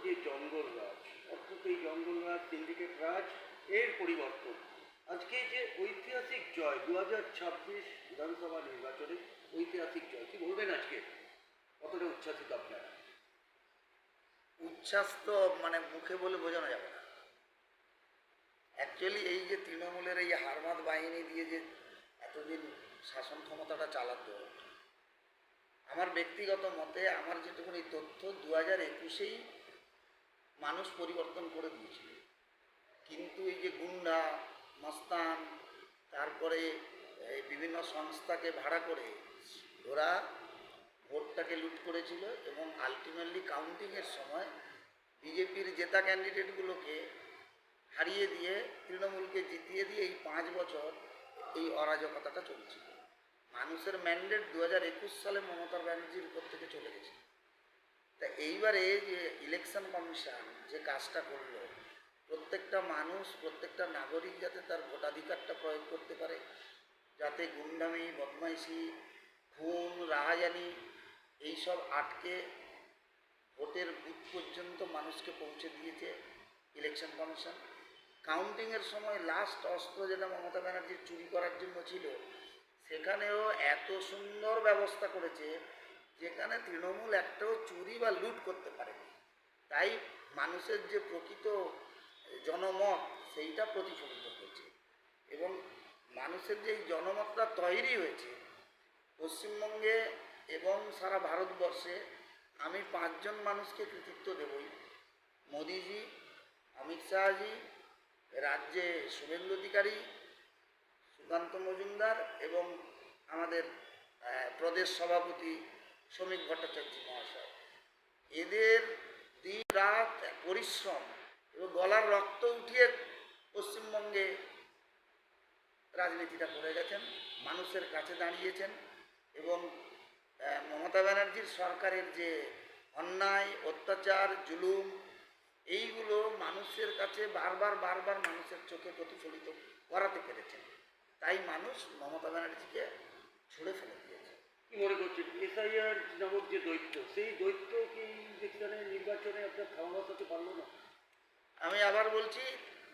যে জঙ্গল রাজ, অর্থাৎ এই জঙ্গল রাজ, সিন্ডিকেট রাজ এর পরিবর্তন, আজকে যে ঐতিহাসিক জয় 2026 বিধানসভা নির্বাচনে ঐতিহাসিক জয়, কি বলবেন আজকে? কতটা উচ্ছ্বাসিত আপনারা? উচ্ছ্বাস তো মানে মুখে বলে বোঝানো যাবে না। অ্যাকচুয়ালি এই যে তৃণমূলের এই হারমাদ বাহিনী দিয়ে যে এতদিন শাসন ক্ষমতাটা চালাতো, আমার ব্যক্তিগত মতে আমার যেটুকুনি তথ্য 2021-এই মানুষ পরিবর্তন করে দিয়েছিল। কিন্তু এই যে গুন্ডা মস্তান, তারপরে এই বিভিন্ন সংস্থাকে ভাড়া করে ওরা ভোটটাকে লুট করেছিল এবং আলটিমেটলি কাউন্টিংয়ের সময় বিজেপির জেতা ক্যান্ডিডেটগুলোকে হারিয়ে দিয়ে তৃণমূলকে জিতিয়ে দিয়ে এই 5 বছর এই অরাজকতাটা চলছিল। মানুষের ম্যান্ডেট 2021 সালে মমতা ব্যানার্জির উপর থেকে চলে গেছে। তা এইবারে যে ইলেকশন কমিশন যে কাজটা করলো, প্রত্যেকটা মানুষ, প্রত্যেকটা নাগরিক যাতে তার ভোটাধিকারটা প্রয়োগ করতে পারে, যাতে গুন্ডামি, বদমাইশি, খুন, রাহাজানি এইসব আটকে ভোটের বুথ পর্যন্ত মানুষকে পৌঁছে দিয়েছে ইলেকশন কমিশন। কাউন্টিংয়ের সময় লাস্ট অস্ত্র যেটা মমতা ব্যানার্জির চুরি করার জন্য ছিল, সেখানেও এত সুন্দর ব্যবস্থা করেছে যেখানে তৃণমূল একটাও চুরি বা লুট করতে পারেনি। তাই মানুষের যে প্রকৃত জনমত সেইটা প্রতিফলিত হয়েছে এবং মানুষের যে জনমতটা তৈরি হয়েছে পশ্চিমবঙ্গে এবং সারা ভারতবর্ষে, আমি 5 জন মানুষকে কৃতিত্ব দেবই। মোদিজি, অমিত শাহজি, রাজ্যে শুভেন্দু অধিকারী, সুকান্ত মজুমদার এবং আমাদের প্রদেশ সভাপতি শ্রমিক ভট্টাচার্য মহাশয়। এদের দিন রাত পরিশ্রম এবং গলার রক্ত উঠিয়ে পশ্চিমবঙ্গে রাজনীতিটা করে গেছেন, মানুষের কাছে দাঁড়িয়েছেন এবং মমতা ব্যানার্জির সরকারের যে অন্যায়, অত্যাচার, জুলুম, এইগুলো মানুষের কাছে বারবার মানুষের চোখে প্রতিফলিত করাতে পেরেছেন। তাই মানুষ মমতা ব্যানার্জিকে ছুঁড়ে ফেলে দিয়েছে। কি মনে করছেন এসআইআর নামক যে দৈত্য, সেই দৈত্য কি ইলেকশনে নির্বাচনে আপনার খাওয়া বসাতে পারলো না? আমি আবার বলছি,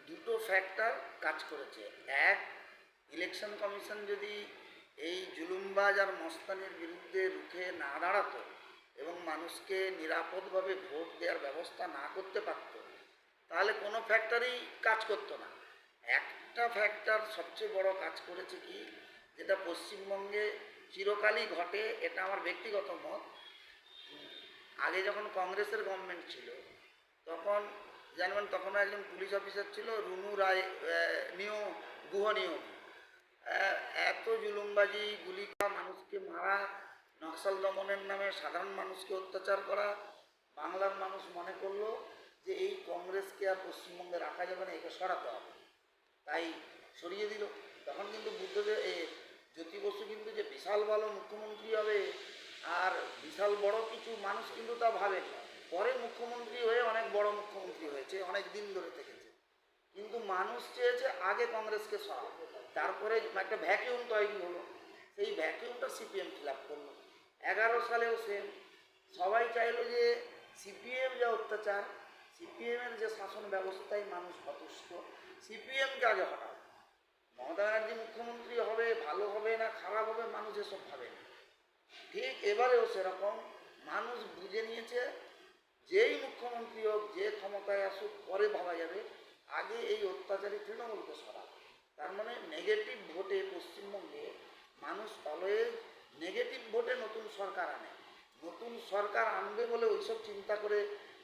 দুটো ফ্যাক্টর কাজ করেছে। এক, ইলেকশন কমিশন যদি এই জুলুমবাজ আর মস্তানির বিরুদ্ধে রুখে না দাঁড়াতো এবং মানুষকে নিরাপদভাবে ভোট দেওয়ার ব্যবস্থা না করতে পারত, তাহলে কোনো ফ্যাক্টরই কাজ করতো না। একটা ফ্যাক্টর সবচেয়ে বড় কাজ করেছে কি, যেটা পশ্চিমবঙ্গে চিরকালই ঘটে, এটা আমার ব্যক্তিগত মত। আগে যখন কংগ্রেসের গভর্নমেন্ট ছিল তখন জানবেন, তখন একজন পুলিশ অফিসার ছিল রুনু রায় গুহ নিয়োগী। এত জুলুমবাজি, গুলি করা, মানুষকে মারা, নকশাল দমনের নামে সাধারণ মানুষকে অত্যাচার করা, বাংলার মানুষ মনে করলো যে এই কংগ্রেসকে আর পশ্চিমবঙ্গে রাখা যাবে না, একে সরাতে হবে, তাই সরিয়ে দিল। তখন কিন্তু বুদ্ধদেব জ্যোতি বসু কিন্তু যে বিশাল ভালো মুখ্যমন্ত্রী হবে আর বিশাল বড় কিছু, মানুষ কিন্তু তা ভাবেনি। পরে মুখ্যমন্ত্রী হয়ে অনেক বড় মুখ্যমন্ত্রী হয়েছে, অনেক দিন ধরে থেকেছে, কিন্তু মানুষ চেয়েছে আগে কংগ্রেসকে সরাবো, তারপরে একটা ভ্যাকিউম তৈরি হলো, সেই ভ্যাকিউমটা সিপিএম ফিল আপ করলো। 11 সালেও সেম, সবাই চাইলো যে সিপিএম যা অত্যাচার, সিপিএমের যে শাসন ব্যবস্থায় মানুষ অতুষ্ট, সিপিএমকে আগে হটাও। মমতা ব্যানার্জি মুখ্যমন্ত্রী হবে, ভালো হবে না খারাপ হবে মানুষ এসব ভাবে না। ঠিক এবারেও সেরকম মানুষ বুঝে নিয়েছে, যেই মুখ্যমন্ত্রী হোক, যে ক্ষমতায় আসুক, পরে ভাবা যাবে, আগে এই অত্যাচারী তৃণমূলকে সরা। তার মানে নেগেটিভ ভোটে পশ্চিমবঙ্গে মানুষ অলওয়েজ নেগেটিভ ভোটে নতুন সরকার আনে। নতুন সরকার আনবে বলে ওইসব চিন্তা করে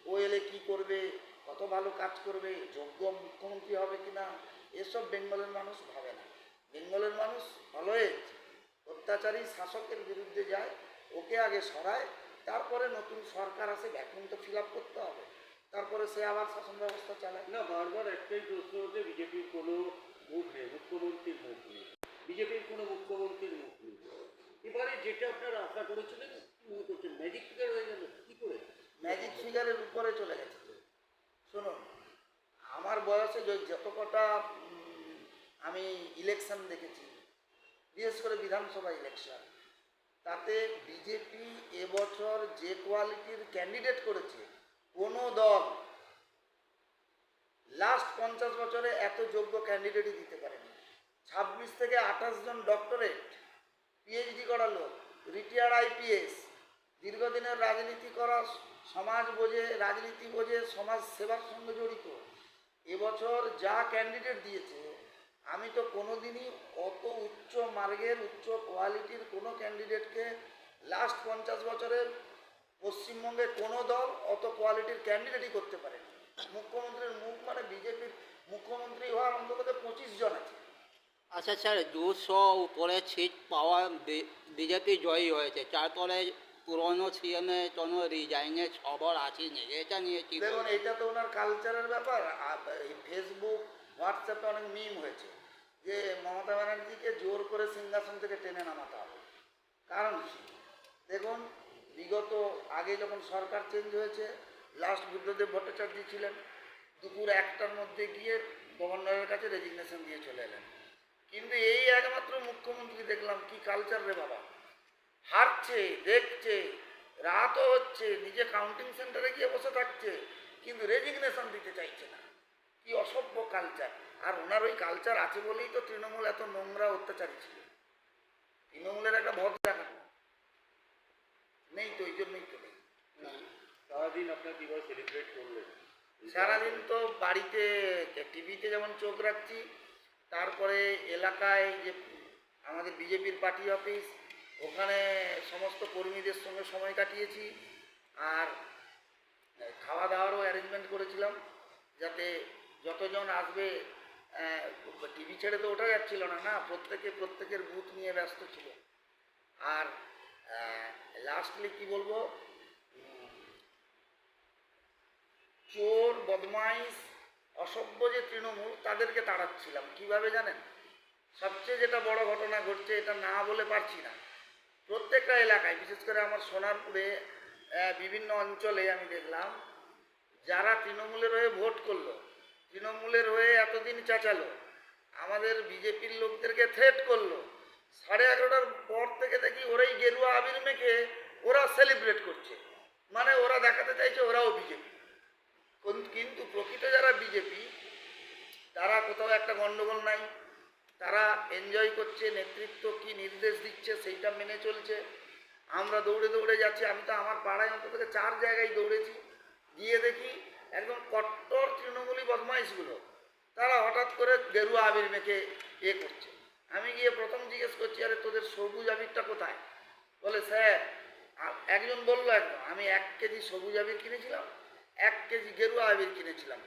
ও এলে কী করবে, কত ভালো কাজ করবে, যোগ্য মুখ্যমন্ত্রী হবে কি না, এসব বেঙ্গলের মানুষ ভাবে না। বেঙ্গলের মানুষ অলওয়েজ অত্যাচারী শাসকের বিরুদ্ধে যায়, ওকে আগে সরায়, তারপরে নতুন সরকার আসে, ভ্যাকুম তো ফিল আপ করতে হবে, তারপরে সে আবার শাসন ব্যবস্থা চালায়। না, বারবার একটাই প্রশ্ন হচ্ছে, বিজেপির কোনো মুখ নেই, মুখ্যমন্ত্রীর মুখ নেই, বিজেপির কোনো মুখ্যমন্ত্রীর মুখ নেই। এবারে যেটা আপনারা আশা করেছিলেন, মনে করছেন ম্যাজিক ফিগার হয়ে গেল, কী করে? ম্যাজিক ফিগারের উপরে চলে গেছে। শুনুন, আমার বয়সে যত কটা আমি ইলেকশন দেখেছি, বিশেষ করে বিধানসভা ইলেকশন, তাতে বিজেপি এবছর যে কোয়ালিটির ক্যান্ডিডেট করেছে, কোনো দল লাস্ট 50 বছরে এত যোগ্য ক্যান্ডিডেটই দিতে পারেনি। 26 থেকে 28 জন ডক্টরেট, পিএইচডি করা লোক, রিটায়ার্ড আইপিএস, দীর্ঘদিনের রাজনীতি করা, সমাজ বোঝে, রাজনীতি বোঝে, সমাজ সেবার সঙ্গে জড়িত। এবছর যা ক্যান্ডিডেট দিয়েছে, আমি তো কোনোদিনই অত উচ্চ মার্গের উচ্চ কোয়ালিটির কোনো ক্যান্ডিডেটকে লাস্ট 50 বছরে পশ্চিমবঙ্গে কোনো দল অত কোয়ালিটির ক্যান্ডিডেটই করতে পারেনি। মুখ্যমন্ত্রীর মুখ মানে বিজেপির মুখ্যমন্ত্রী হওয়ার অন্তত 25 জন আছে। আচ্ছা স্যার, 200 উপরে সিট পাওয়া বিজেপি জয়ী হয়েছে, তারপরে পুরনো সিএমএ কোনো রিজাইনের খবর আসেনি, এটা নিয়ে কি দেখুন, বলবেন? এটা তো ওনার কালচারের ব্যাপার। এই ফেসবুক হোয়াটসঅ্যাপে অনেক মিম হয়েছে যে মমতা ব্যানার্জিকে জোর করে সিংহাসন থেকে টেনে নামাতে হবে। কারণ কি? দেখুন, বিগত আগে যখন সরকার চেঞ্জ হয়েছে, লাস্ট বুদ্ধদেব ভট্টাচার্য ছিলেন, দুপুর 1টার মধ্যে গিয়ে গভর্নরের কাছে রেজিগনেশন দিয়ে চলে এলেন। কিন্তু এই একমাত্র মুখ্যমন্ত্রী দেখলাম কি কালচার রে বাবা, হারছে, দেখছে, রাতও হচ্ছে, নিজে কাউন্টিং সেন্টারে গিয়ে বসে থাকছে, কিন্তু রেজিগনেশন দিতে চাইছে না। কি অসভ্য কালচার! আর ওনার ওই কালচার আছে বলেই তো তৃণমূল এত নোংরা অত্যাচারী ছিল। তৃণমূলের একটা ভদ্র নেই তো, ওই জন্যই তো নেই। সারাদিন আপনার কীভাবে সেলিব্রেট করলেন? সারাদিন তো বাড়িতে টিভিতে যেমন চোখ রাখছি, তারপরে এলাকায় যে আমাদের বিজেপির পার্টি অফিস, ওখানে সমস্ত কর্মীদের সঙ্গে সময় কাটিয়েছি। আর খাওয়া দাওয়ারও অ্যারেঞ্জমেন্ট করেছিলাম, যাতে যতজন আসবে, টিভি ছেড়ে তো ওঠা যাচ্ছিল না, না, প্রত্যেকের বুথ নিয়ে ব্যস্ত ছিল। আর লাস্টলি কি বলবো, চোর, বদমাইশ, অসভ্য যে তৃণমূল, তাদেরকে তাড়াচ্ছিলাম। কিভাবে জানেন? সবচেয়ে যেটা বড় ঘটনা ঘটছে, এটা না বলে পারছি না, প্রত্যেকটা এলাকায়, বিশেষ করে আমার সোনারপুরে বিভিন্ন অঞ্চলে আমি দেখলাম যারা তৃণমূলের হয়ে ভোট করলো, তৃণমূলের হয়ে এতদিন চেঁচালো, আমাদের বিজেপির লোকদেরকে থ্রেট করলো, 11:30টার পর থেকে দেখি ওরাই গেরুয়া আবির মেখে ওরা সেলিব্রেট করছে। মানে ওরা দেখাতে চাইছে ওরাও বিজেপি। কিন্তু প্রকৃত যারা বিজেপি, তারা কোথাও একটা গন্ডগোল নাই, তারা এনজয় করছে, নেতৃত্ব কি নির্দেশ দিচ্ছে সেইটা মেনে চলছে। আমরা দৌড়ে দৌড়ে যাচ্ছি, আমি তো আমার পাড়ায় অন্তত 4 জায়গায় দৌড়েছি, গিয়ে দেখি একদম কট্টর তৃণমূলী বদমাইশগুলো তারা হঠাৎ করে গেরুয়া আবির মেখে করছে। আমি গিয়ে প্রথম জিজ্ঞেস করছি, আরে তোদের সবুজ আবিরটা কোথায়? বলে স্যার, একজন বললো, একদম আমি 1 কেজি সবুজ আবির কিনেছিলাম, 1 কেজি গেরুয়া আবির কিনেছিলাম,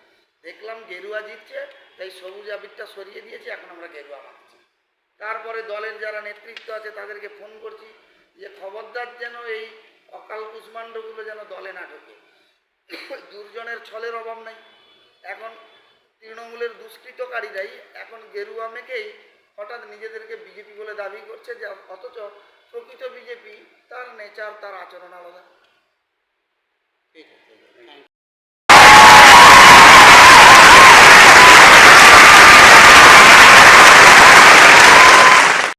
দেখলাম গেরুয়া জিতছে, তাই সবুজ আবিরটা সরিয়ে দিয়েছি, এখন আমরা গেরুয়া মাখছি। তারপরে দলের যারা নেতৃত্ব আছে তাদেরকে ফোন করছি যে খবরদার যেন এই অকাল কুষ্মাণ্ডগুলো যেন দলে না ঢোকে। দুর্জনের ছলের অভাব নাই। এখন তৃণমূলের দুষ্কৃতকারীরাই এখন গেরুয়া মেখেই হঠাৎ নিজেদেরকে বিজেপি বলে দাবি করছে, যে অথচ প্রকৃত বিজেপি, তার নেচার, তার আচরণ আলাদা। ঠিক আছে, থ্যাংক ইউ।